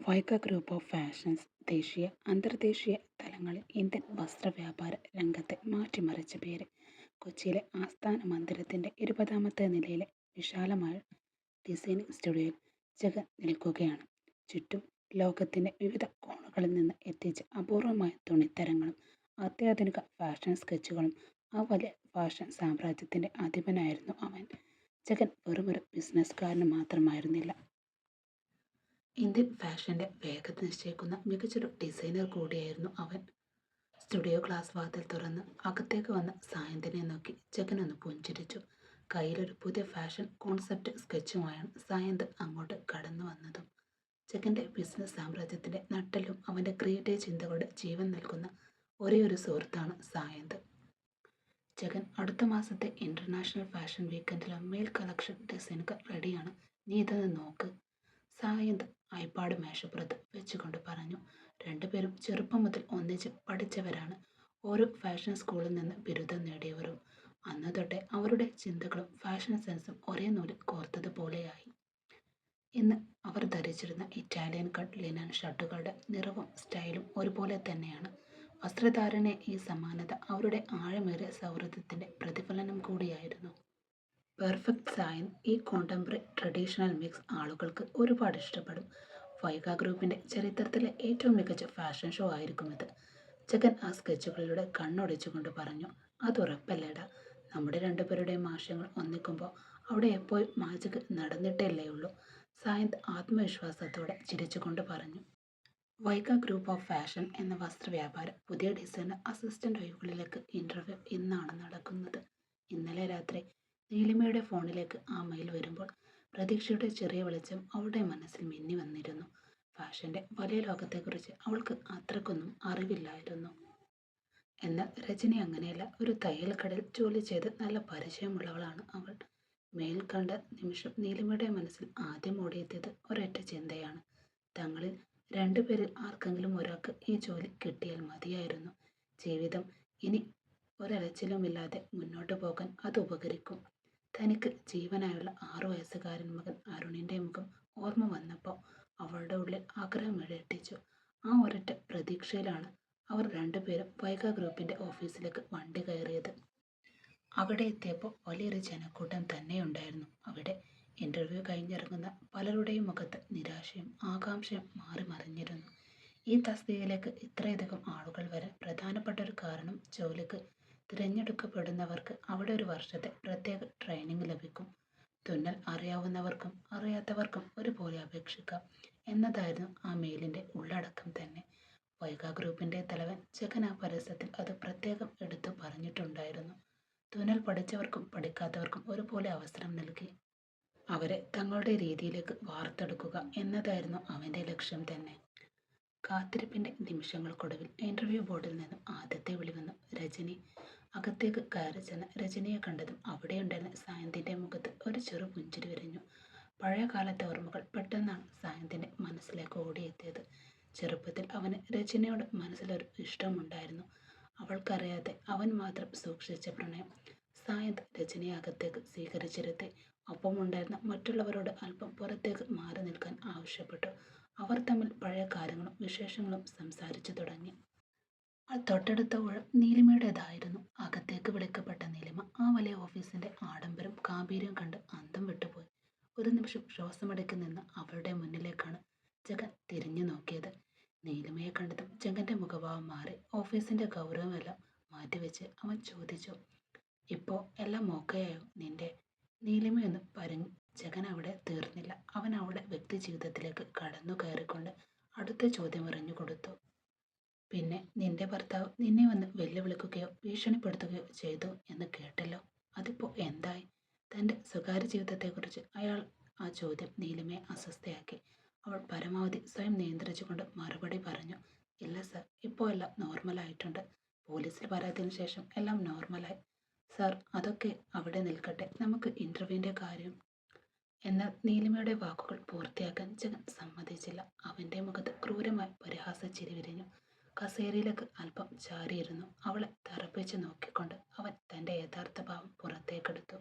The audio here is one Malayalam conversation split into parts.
വൈക്ക ഗ്രൂപ്പ് ഓഫ് ഫാഷൻസ് ദേശീയ, അന്തർദേശീയ തലങ്ങളിൽ ഇന്ത്യൻ വസ്ത്രവ്യാപാര രംഗത്തെ മാറ്റിമറിച്ച പേര്. കൊച്ചിയിലെ ആസ്ഥാന മന്ദിരത്തിൻ്റെ 20ാമത്തെ നിലയിലെ വിശാലമായ ഡിസൈനിങ് സ്റ്റുഡിയോയിൽ ജഗൻ നിൽക്കുകയാണ്. ചുറ്റും ലോകത്തിൻ്റെ വിവിധ കോണുകളിൽ നിന്ന് എത്തിച്ച അപൂർവമായ തുണിത്തരങ്ങളും അത്യാധുനിക ഫാഷൻ സ്കെച്ചുകളും. ആ വലിയ ഫാഷൻ സാമ്രാജ്യത്തിൻ്റെ അധിപനായിരുന്നു അവൻ. ജഗൻ വെറുമൊരു ബിസിനസ്സുകാരന് മാത്രമായിരുന്നില്ല, ഇന്ത്യൻ ഫാഷന്റെ വേഗത നിശ്ചയിക്കുന്ന മികച്ചൊരു ഡിസൈനർ കൂടിയായിരുന്നു അവൻ. സ്റ്റുഡിയോ ഗ്ലാസ് വാതിൽ തുറന്ന് അകത്തേക്ക് വന്ന സായന്തിനെ നോക്കി ജഗൻ ഒന്ന് പുഞ്ചിരിച്ചു. കയ്യിലൊരു പുതിയ ഫാഷൻ കോൺസെപ്റ്റ് സ്കെച്ചുമായാണ് സായന്ത് അങ്ങോട്ട് കടന്നു വന്നതും. ജഗന്റെ ബിസിനസ് സാമ്രാജ്യത്തിന്റെ നട്ടെല്ലും അവന്റെ ക്രിയേറ്റീവ് ചിന്തകളുടെ ജീവൻ നൽകുന്ന ഒരേയൊരു സുഹൃത്താണ് സായന്ത്. ജഗൻ, അടുത്ത മാസത്തെ ഇന്റർനാഷണൽ ഫാഷൻ വീക്കെൻഡിലെ മെയിൽ കളക്ഷൻ ഡിസൈനുകൾ റെഡിയാണ്, നീ ഇതൊന്ന് നോക്ക്, സായന്ത് ഐപാഡ് മേശപ്പുറത്ത് വെച്ചുകൊണ്ട് പറഞ്ഞു. രണ്ടുപേരും ചെറുപ്പം മുതൽ ഒന്നിച്ച് പഠിച്ചവരാണ്. ഓരോ ഫാഷൻ സ്കൂളിൽ നിന്ന് ബിരുദം നേടിയവരും. അന്ന് തൊട്ടേ അവരുടെ ചിന്തകളും ഫാഷൻ സെൻസും ഒരേ നൂലിൽ കോർത്തതുപോലെയായി. ഇന്ന് അവർ ധരിച്ചിരുന്ന ഇറ്റാലിയൻ കട്ട് ലിനൻ ഷർട്ടുകളുടെ നിറവും സ്റ്റൈലും ഒരുപോലെ തന്നെയാണ്. വസ്ത്രധാരണ ഈ സമാനത അവരുടെ ആഴമേറിയ സൗഹൃദത്തിന്റെ പ്രതിഫലനം കൂടിയായിരുന്നു. പെർഫെക്റ്റ് സായൻ, ഈ കോണ്ടംപററി ട്രഡീഷണൽ മിക്സ് ആളുകൾക്ക് ഒരുപാട് ഇഷ്ടപ്പെടും. വൈഗ ഗ്രൂപ്പിന്റെ ചരിത്രത്തിലെ ഏറ്റവും മികച്ച ഫാഷൻ ഷോ ആയിരിക്കും ഇത്, ജഗൻ ആ സ്കെച്ചുകളിലൂടെ കണ്ണൊടിച്ചുകൊണ്ട് പറഞ്ഞു. അതുറപ്പല്ലേടാ, നമ്മുടെ രണ്ടുപേരുടെയും ആശയങ്ങൾ ഒന്നിക്കുമ്പോൾ അവിടെ എപ്പോഴും മാജിക് നടന്നിട്ടല്ലേ ഉള്ളൂ, സായന്ത് ആത്മവിശ്വാസത്തോടെ ചിരിച്ചുകൊണ്ട് പറഞ്ഞു. വൈഗ ഗ്രൂപ്പ് ഓഫ് ഫാഷൻ എന്ന വസ്ത്രവ്യാപാര പുതിയ ഡിസൈനർ അസിസ്റ്റന്റ് ഒഴിവുകളിലേക്ക് ഇന്റർവ്യൂ ഇന്നാണ് നടക്കുന്നത്. ഇന്നലെ രാത്രി നീലിമയുടെ ഫോണിലേക്ക് ആ മെയിൽ വരുമ്പോൾ പ്രതീക്ഷയുടെ ചെറിയ വെളിച്ചം അവളുടെ മനസ്സിൽ മിന്നി വന്നിരുന്നു. ഫാഷന്റെ വലിയ ലോകത്തെക്കുറിച്ച് അവൾക്ക് അത്രക്കൊന്നും അറിവില്ലായിരുന്നു. എന്നാൽ രജനി അങ്ങനെയല്ല. ഒരു തയ്യൽ കടയിൽ ജോലി ചെയ്ത് നല്ല പരിചയമുള്ളവളാണ് അവൾ. മെയിൽ കണ്ട നിമിഷം നീലിമയുടെ മനസ്സിൽ ആദ്യം ഓടിയെത്തിയത് ഒരൊറ്റ ചിന്തയാണ്. തങ്ങളിൽ രണ്ടുപേരിൽ ആർക്കെങ്കിലും ഒരാൾക്ക് ഈ ജോലി കിട്ടിയാൽ മതിയായിരുന്നു. ജീവിതം ഇനി ഒരലച്ചിലുമില്ലാതെ മുന്നോട്ട് പോകാൻ അത് ഉപകരിക്കും. തനിക്ക് ജീവനായുള്ള 6 വയസ്സുകാരൻ മകൻ അരുണിന്റെ മുഖം ഓർമ്മ വന്നപ്പോൾ അവളുടെ ഉള്ളിൽ ആഗ്രഹം ഇഴയറ്റിച്ചു. ആ ഒരൊറ്റ പ്രതീക്ഷയിലാണ് അവർ രണ്ടുപേരും വൈഗ ഗ്രൂപ്പിന്റെ ഓഫീസിലേക്ക് വണ്ടി കയറിയത്. അവിടെ എത്തിയപ്പോൾ വലിയൊരു ജനക്കൂട്ടം തന്നെയുണ്ടായിരുന്നു അവിടെ. ഇന്റർവ്യൂ കഴിഞ്ഞിറങ്ങുന്ന പലരുടെയും മുഖത്ത് നിരാശയും ആകാംക്ഷയും മാറി മറിഞ്ഞിരുന്നു. ഈ തസ്തികയിലേക്ക് ഇത്രയധികം ആളുകൾ വരാൻ പ്രധാനപ്പെട്ട ഒരു കാരണം, ജോലിക്ക് തിരഞ്ഞെടുക്കപ്പെടുന്നവർക്ക് അവിടെ ഒരു വർഷത്തെ പ്രത്യേക ട്രെയിനിങ് ലഭിക്കും. തുന്നൽ അറിയാവുന്നവർക്കും അറിയാത്തവർക്കും ഒരുപോലെ അപേക്ഷിക്കാം എന്നതായിരുന്നു ആ മെയിലിന്റെ ഉള്ളടക്കം തന്നെ. വൈഗ ഗ്രൂപ്പിന്റെ തലവൻ ജഗൻ ആ പരസ്യത്തിൽ അത് പ്രത്യേകം എടുത്തു പറഞ്ഞിട്ടുണ്ടായിരുന്നു. തുന്നൽ പഠിച്ചവർക്കും പഠിക്കാത്തവർക്കും ഒരുപോലെ അവസരം നൽകി അവരെ തങ്ങളുടെ രീതിയിലേക്ക് വാർത്തെടുക്കുക എന്നതായിരുന്നു അവന്റെ ലക്ഷ്യം തന്നെ. കാത്തിരിപ്പിന്റെ നിമിഷങ്ങൾക്കൊടുവിൽ ഇന്റർവ്യൂ ബോർഡിൽ നിന്നും ആദ്യത്തെ വിളി വന്നു. രജനി. അകത്തേക്ക് കയറി ചെന്ന് രജനിയെ കണ്ടതും അവിടെയുണ്ടായിരുന്ന സായന്തിന്റെ മുഖത്ത് ഒരു ചെറു പുഞ്ചിരി വിരിഞ്ഞു. പഴയ കാലത്തെ ഓർമ്മകൾ പെട്ടെന്നാണ് സായന്തിന്റെ മനസ്സിലേക്ക് ഓടിയെത്തിയത്. ചെറുപ്പത്തിൽ അവന് രജനിയോട് മനസ്സിലൊരു ഇഷ്ടമുണ്ടായിരുന്നു. അവൾക്കറിയാതെ അവൻ മാത്രം സൂക്ഷിച്ച പ്രണയം. സായന്ത് രജനിയെ അകത്തേക്ക് സ്വീകരിച്ചിരുത്തി. ഒപ്പമുണ്ടായിരുന്ന മറ്റുള്ളവരോട് അല്പം പുറത്തേക്ക് മാറി നിൽക്കാൻ ആവശ്യപ്പെട്ടു. അവർ തമ്മിൽ പഴയ കാര്യങ്ങളും വിശേഷങ്ങളും സംസാരിച്ചു തുടങ്ങി. തൊട്ടടുത്ത ഊഴം നീലിമയുടേതായിരുന്നു. അകത്തേക്ക് വിളിക്കപ്പെട്ട നീലിമ ആ വലിയ ഓഫീസിന്റെ ആഡംബരം ഗാംഭീര്യം കണ്ട് അന്തം വിട്ടുപോയി. ഒരു നിമിഷം ശ്വാസമടക്കി നിന്ന് അവളുടെ മുന്നിലേക്കാണ് ജഗൻ തിരിഞ്ഞു നോക്കിയത്. നീലിമയെ കണ്ടതും ജഗന്റെ മുഖഭാവം മാറി. ഓഫീസിന്റെ ഗൗരവമെല്ലാം മാറ്റിവെച്ച് അവൻ ചോദിച്ചു, ഇപ്പോ എല്ലാം ഓക്കെയായോ നിന്റെ? നീലിമയൊന്ന് പറഞ്ഞു. ജഗൻ അവിടെ തീർന്നില്ല. അവൻ അവളുടെ വ്യക്തി ജീവിതത്തിലേക്ക് കടന്നു കയറിക്കൊണ്ട് അടുത്ത ചോദ്യം എറിഞ്ഞു കൊടുത്തു. പിന്നെ നിന്റെ ഭർത്താവ് നിന്നെ വന്ന് വെല്ലുവിളിക്കുകയോ ഭീഷണിപ്പെടുത്തുകയോ ചെയ്തു എന്ന് കേട്ടല്ലോ, അതിപ്പോ എന്തായി? തന്റെ സ്വകാര്യ ജീവിതത്തെക്കുറിച്ച് അയാൾ ആ ചോദ്യം നീലിമയെ അസ്വസ്ഥയാക്കി. അവൾ പരമാവധി സ്വയം നിയന്ത്രിച്ചുകൊണ്ട് മറുപടി പറഞ്ഞു, ഇല്ല സർ, ഇപ്പോൾ എല്ലാം നോർമലായിട്ടുണ്ട്. പോലീസിൽ പരാതിന് ശേഷം എല്ലാം നോർമലായി. സർ, അതൊക്കെ അവിടെ നിൽക്കട്ടെ, നമുക്ക് ഇന്റർവ്യൂവിന്റെ കാര്യം. എന്നാൽ നീലിമയുടെ വാക്കുകൾ പൂർത്തിയാക്കാൻ ജഗൻ സമ്മതിച്ചില്ല. അവന്റെ മുഖത്ത് ക്രൂരമായ പരിഹാസച്ചിരി വിരിഞ്ഞു. കസേരയിലേക്ക് അല്പം ചാരിയിരുന്നു. അവളെ തറപ്പിച്ച് നോക്കിക്കൊണ്ട് അവൻ തന്റെ യഥാർത്ഥ ഭാവം പുറത്തേക്കെടുത്തു.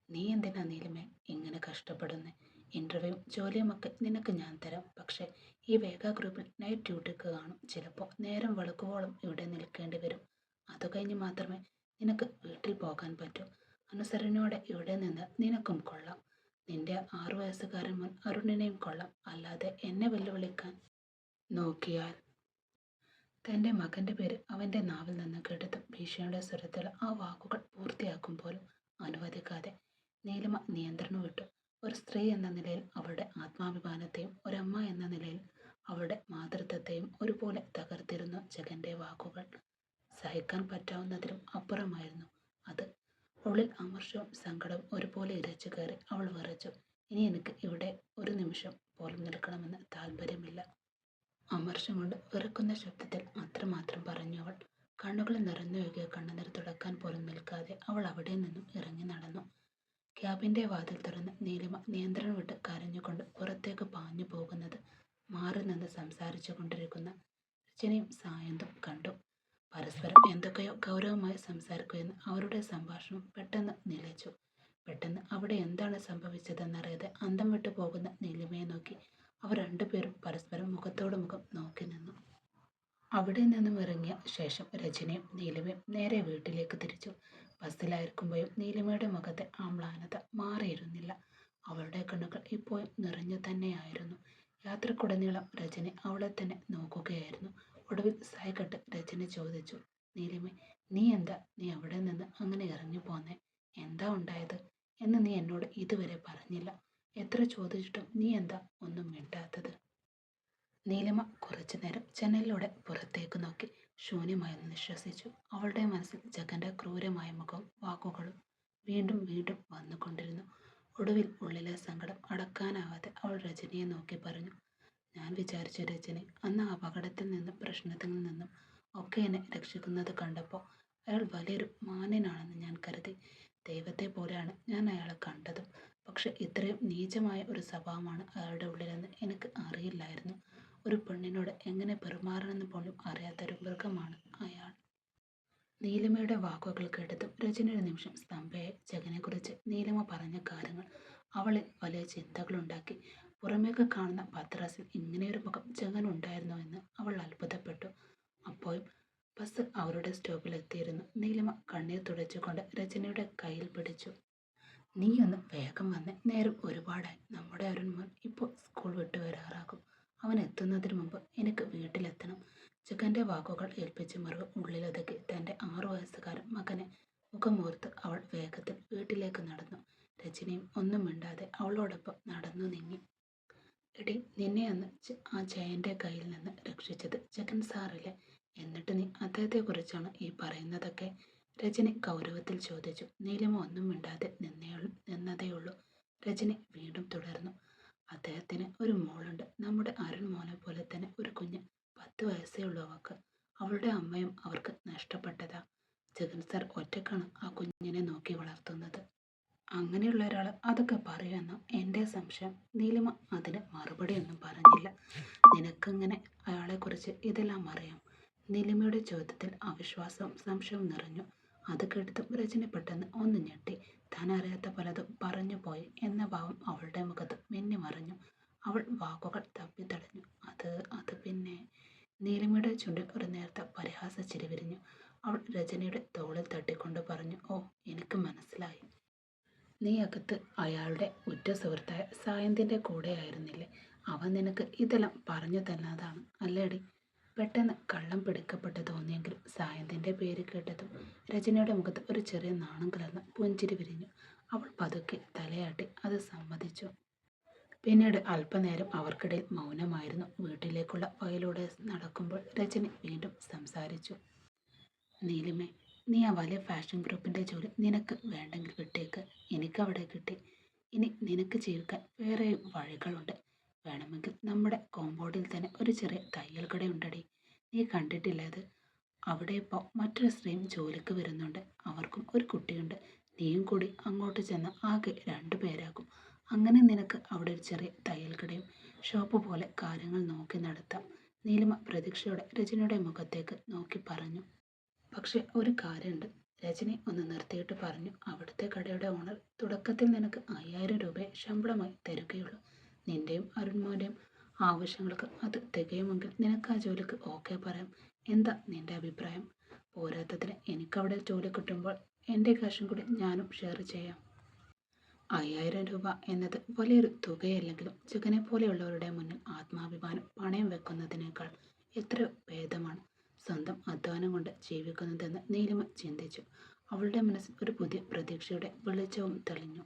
നീ എന്തിനാ നീലിമേ ഇങ്ങനെ കഷ്ടപ്പെടുന്നേ? ഇൻ്റർവ്യൂവും ജോലിയുമൊക്കെ നിനക്ക് ഞാൻ തരാം. പക്ഷേ ഈ വേഗ ഗ്രൂപ്പിൽ നൈറ്റ് ഡ്യൂട്ടിക്ക് കാണും. ചിലപ്പോൾ നേരം വെളുക്കുവോളം ഇവിടെ നിൽക്കേണ്ടി വരും. അത് കഴിഞ്ഞ് മാത്രമേ നിനക്ക് വീട്ടിൽ പോകാൻ പറ്റൂ. അനുസരണയോടെ ഇവിടെ നിന്ന് നിനക്കും കൊള്ളാം. നിന്റെ 6 വയസ്സുകാരൻ മുൻ അരുണിനെയും കൊള്ളാം. അല്ലാതെ എന്നെ വെല്ലുവിളിക്കാൻ നോക്കിയാൽ തൻ്റെ മകൻ്റെ പേര് അവൻ്റെ നാവിൽ നിന്ന് കേട്ടതും ഭീഷണിയുടെ സ്വരത്തിൽ ആ വാക്കുകൾ പൂർത്തിയാക്കും പോലും അനുവദിക്കാതെ നീലിമ നിയന്ത്രണം വിട്ടു. ഒരു സ്ത്രീ എന്ന നിലയിൽ അവളുടെ ആത്മാഭിമാനത്തെയും ഒരമ്മ എന്ന നിലയിൽ അവളുടെ മാതൃത്വത്തെയും ഒരുപോലെ തകർത്തിരുന്നു ജഗൻ്റെ വാക്കുകൾ. സഹിക്കാൻ പറ്റാവുന്നതിലും അപ്പുറമായിരുന്നു അത്. ഉള്ളിൽ അമർഷവും സങ്കടവും ഒരുപോലെ ഇരച്ചു കയറി അവൾ വിറച്ചു. ഇനി എനിക്ക് ഇവിടെ ഒരു നിമിഷം പോലും നിൽക്കണമെന്ന് താല്പര്യമില്ല. അമർഷം കൊണ്ട് വിറക്കുന്ന ശബ്ദത്തിൽ അത്രമാത്രം പറഞ്ഞു അവൾ. കണ്ണുകൾ നിറഞ്ഞൊഴുകിയ കണ്ണുനീർ തുടക്കാൻ പോലും നിൽക്കാതെ അവൾ അവിടെ നിന്നും ഇറങ്ങി നടന്നു. ക്യാബിൻ്റെ വാതിൽ തുറന്ന് നീലിമ നിയന്ത്രണം വിട്ട് കരഞ്ഞുകൊണ്ട് പുറത്തേക്ക് പാഞ്ഞു പോകുന്നത് മാറി നിന്ന് സംസാരിച്ചു കൊണ്ടിരിക്കുന്ന രജനിയും സായന്തും കണ്ടു. പരസ്പരം എന്തൊക്കെയോ ഗൗരവമായി സംസാരിക്കുകയെന്ന് അവരുടെ സംഭാഷണം പെട്ടെന്ന് നിലച്ചു. പെട്ടെന്ന് അവിടെ എന്താണ് സംഭവിച്ചതെന്നറിയാതെ അന്തം വിട്ടു പോകുന്ന നീലിമയെ നോക്കി അവർ രണ്ടുപേരും പരസ്പരം മുഖത്തോട് മുഖം നോക്കി നിന്നു. അവിടെ നിന്നും ഇറങ്ങിയ ശേഷം രജനിയും നീലിമയും നേരെ വീട്ടിലേക്ക് തിരിച്ചു. ബസ്സിലായിരിക്കുമ്പോഴും നീലിമയുടെ മുഖത്തെ ആ മ്ലാനത മാറിയിരുന്നില്ല. അവളുടെ കണ്ണുകൾ ഇപ്പോഴും നിറഞ്ഞു തന്നെയായിരുന്നു. യാത്രക്കുടനീളം രജനി അവളെ തന്നെ നോക്കുകയായിരുന്നു. ഒടുവിൽ സൈകട്ട് രജനി ചോദിച്ചു, നീലിമേ, നീ അവിടെ നിന്ന് അങ്ങനെ ഇറങ്ങി പോന്നേ? എന്താ ഉണ്ടായത് എന്ന് നീ എന്നോട് ഇതുവരെ പറഞ്ഞില്ല. എത്ര ചോദിച്ചിട്ടും നീ എന്താ ഒന്നും മിണ്ടാത്തത്? നീലിമ കുറച്ചു നേരം ജനലിലൂടെ പുറത്തേക്ക് നോക്കി ശൂന്യമായെന്ന് നിശ്വസിച്ചു. അവളുടെ മനസ്സിൽ ജഗന്റെ ക്രൂരമായ മുഖവും വാക്കുകളും വീണ്ടും വീണ്ടും വന്നുകൊണ്ടിരുന്നു. ഒടുവിൽ ഉള്ളിലെ സങ്കടം അടക്കാനാവാതെ അവൾ രജനിയെ നോക്കി പറഞ്ഞു, ഞാൻ വിചാരിച്ചു രജനി, അന്ന് അപകടത്തിൽ നിന്നും പ്രശ്നത്തിൽ നിന്നും ഒക്കെ എന്നെ രക്ഷിക്കുന്നത് കണ്ടപ്പോൾ അയാൾ വലിയൊരു മാന്യനാണെന്ന് ഞാൻ കരുതി. ദൈവത്തെ പോലെയാണ് ഞാൻ അയാളെ കണ്ടതും. പക്ഷെ ഇത്രയും നീചമായ ഒരു സ്വഭാവമാണ് അയാളുടെ ഉള്ളിലെന്ന് എനിക്ക് അറിയില്ലായിരുന്നു. ഒരു പെണ്ണിനോട് എങ്ങനെ പെരുമാറണമെന്ന് പോലും അറിയാത്തൊരു മൃഗമാണ് അയാൾ. നീലിമയുടെ വാക്കുകൾ കേട്ടതും രജനി ഒരു നിമിഷം സ്തംഭയായി. ജഗനെക്കുറിച്ച് നീലിമ പറഞ്ഞ കാര്യങ്ങൾ അവളിൽ വലിയ ചിന്തകളുണ്ടാക്കി. പുറമേക്ക് കാണുന്ന പത്രാസിൽ ഇങ്ങനെയൊരു മുഖം ജഗനുണ്ടായിരുന്നോ എന്ന് അവൾ അത്ഭുതപ്പെട്ടു. അപ്പോഴും ബസ് അവരുടെ സ്റ്റോപ്പിൽ എത്തിയിരുന്നു. നീലിമ കണ്ണീർ തുടച്ചുകൊണ്ട് രജനിയുടെ കയ്യിൽ പിടിച്ചു. നീ ഒന്ന് വേഗം വന്ന്, നേരം ഒരുപാടായി. നമ്മുടെ അരുൺ മോൻ ഇപ്പോൾ സ്കൂൾ വിട്ടു വരാറാകും. അവൻ എത്തുന്നതിന് മുമ്പ് എനിക്ക് വീട്ടിലെത്തണം. ജഗന്റെ വാക്കുകൾ ഏൽപ്പിച്ച് മറുപടി ഉള്ളിലൊതുക്കി തൻ്റെ 6 വയസ്സുകാരൻ മകനെ മുഖമോർത്ത് അവൾ വേഗത്തിൽ വീട്ടിലേക്ക് നടന്നു. രജനിയും ഒന്നും മിണ്ടാതെ അവളോടൊപ്പം നടന്നു നീങ്ങി. എടി, നിന്നെ അന്ന് ആ ജയന്റെ കയ്യിൽ നിന്ന് രക്ഷിച്ചത് ജഗൻ സാറല്ലേ? എന്നിട്ട് നീ അദ്ദേഹത്തെക്കുറിച്ചാണ് ഈ പറയുന്നതൊക്കെ? രജനി ഗൗരവത്തിൽ ചോദിച്ചു. നീലിമ ഒന്നും മിണ്ടാതെ നിന്നതേയുള്ളൂ. രജനി വീണ്ടും തുടർന്നു. അദ്ദേഹത്തിന് ഒരു മോളുണ്ട്. നമ്മുടെ അരുൺ മോനെ പോലെ തന്നെ ഒരു കുഞ്ഞ്. 10 വയസ്സേ ഉള്ളൂ അവൾക്ക്. അവളുടെ അമ്മയും അവർക്ക് നഷ്ടപ്പെട്ടതാ. ജഗൻ സാർ ഒറ്റക്കാണ് ആ കുഞ്ഞിനെ നോക്കി വളർത്തുന്നത്. അങ്ങനെയുള്ള ഒരാൾ അതൊക്കെ പറയുമെന്നോ എൻ്റെ സംശയം. നീലിമ അതിന് മറുപടിയൊന്നും പറഞ്ഞില്ല. നിനക്കെങ്ങനെ അയാളെക്കുറിച്ച് ഇതെല്ലാം അറിയാം? നീലിമയുടെ ചോദ്യത്തിൽ അവിശ്വാസവും സംശയവും നിറഞ്ഞു. അത് കേട്ടതും രജനി പെട്ടെന്ന് ഒന്ന് ഞെട്ടി. താൻ അറിയാത്ത പലതും പറഞ്ഞു പോയി എന്ന ഭാവം അവളുടെ മുഖത്ത് മിന്നി മറഞ്ഞു. അവൾ വാക്കുകൾ തപ്പിത്തടഞ്ഞു. അത് പിന്നെ. നീലിമയുടെ ചുണ്ടിൽ ഒരു നേർത്ത പരിഹാസ ചിരി വിരിഞ്ഞു. അവൾ രജനിയുടെ തോളിൽ തട്ടിക്കൊണ്ട് പറഞ്ഞു, ഓ, എനിക്ക് മനസ്സിലായി. നീ അകത്ത് അയാളുടെ ഉറ്റ സുഹൃത്തായ സായന്തിൻ്റെ കൂടെയായിരുന്നില്ലേ? അവൻ നിനക്ക് ഇതെല്ലാം പറഞ്ഞു തന്നതാണ് അല്ലേടി? പെട്ടെന്ന് കള്ളം പിടിക്കപ്പെട്ടു തോന്നിയെങ്കിലും സായന്തിൻ്റെ പേര് കേട്ടതും രജനിയുടെ മുഖത്ത് ഒരു ചെറിയ നാണം കലർന്ന പുഞ്ചിരി വിരിഞ്ഞു. അവൾ പതുക്കെ തലയാട്ടി അത് സമ്മതിച്ചു. പിന്നീട് അല്പനേരം അവർക്കിടയിൽ മൗനമായിരുന്നു. വീട്ടിലേക്കുള്ള വഴിയിലൂടെ നടക്കുമ്പോൾ രജനി വീണ്ടും സംസാരിച്ചു. നീലിമേ, നീ ആ വലിയ ഫാഷൻ ഗ്രൂപ്പിൻ്റെ ജോലി നിനക്ക് വേണ്ടെങ്കിൽ വിട്ടേക്ക്. എനിക്കവിടെ കിട്ടി. ഇനി നിനക്ക് ജീവിക്കാൻ വേറെ വഴികളുണ്ട്. വേണമെങ്കിൽ നമ്മുടെ കോമ്പൗണ്ടിൽ തന്നെ ഒരു ചെറിയ തയ്യൽ കടയുണ്ടടി. നീ കണ്ടിട്ടില്ലേ അത്? അവിടെ ഇപ്പോൾ മറ്റൊരു സ്ത്രീയും ജോലിക്ക് വരുന്നുണ്ട്. അവർക്കും ഒരു കുട്ടിയുണ്ട്. നീയും കൂടി അങ്ങോട്ട് ചെന്ന് ആകെ 2 പേരാകും. അങ്ങനെ നിനക്ക് അവിടെ ഒരു ചെറിയ തയ്യൽ കടയും ഷോപ്പ് പോലെ കാര്യങ്ങൾ നോക്കി നടത്താം. നീലിമ പ്രതീക്ഷയോടെ രജനിയുടെ മുഖത്തേക്ക് നോക്കി പറഞ്ഞു. പക്ഷെ ഒരു കാര്യമുണ്ട്. രജനി ഒന്ന് നിർത്തിയിട്ട് പറഞ്ഞു. അവിടുത്തെ കടയുടെ ഓണർ തുടക്കത്തിൽ നിനക്ക് 5000 രൂപയെ ശമ്പളമായി തരുകയുള്ളൂ. നിന്റെയും അരുൺമോൻ്റെയും ആവശ്യങ്ങൾക്ക് അത് തികയുമെങ്കിൽ നിനക്ക് ആ ജോലിക്ക് ഓക്കെ പറയാം. എന്താ നിന്റെ അഭിപ്രായം? പോരാത്തതിന് എനിക്കവിടെ ജോലി കിട്ടുമ്പോൾ എൻ്റെ കാശും കൂടി ഞാനും ഷെയർ ചെയ്യാം. 5000 രൂപ എന്നത് വലിയൊരു തുകയല്ലെങ്കിലും ജഗനെ പോലെയുള്ളവരുടെ മുന്നിൽ ആത്മാഭിമാനം പണയം വെക്കുന്നതിനേക്കാൾ എത്രയോ ഭേദമാണ് സ്വന്തം അധ്വാനം കൊണ്ട് ജീവിക്കുന്നതെന്ന് നീലിമ ചിന്തിച്ചു. അവളുടെ മനസ്സിൽ ഒരു പുതിയ പ്രതീക്ഷയുടെ വെളിച്ചവും തെളിഞ്ഞു.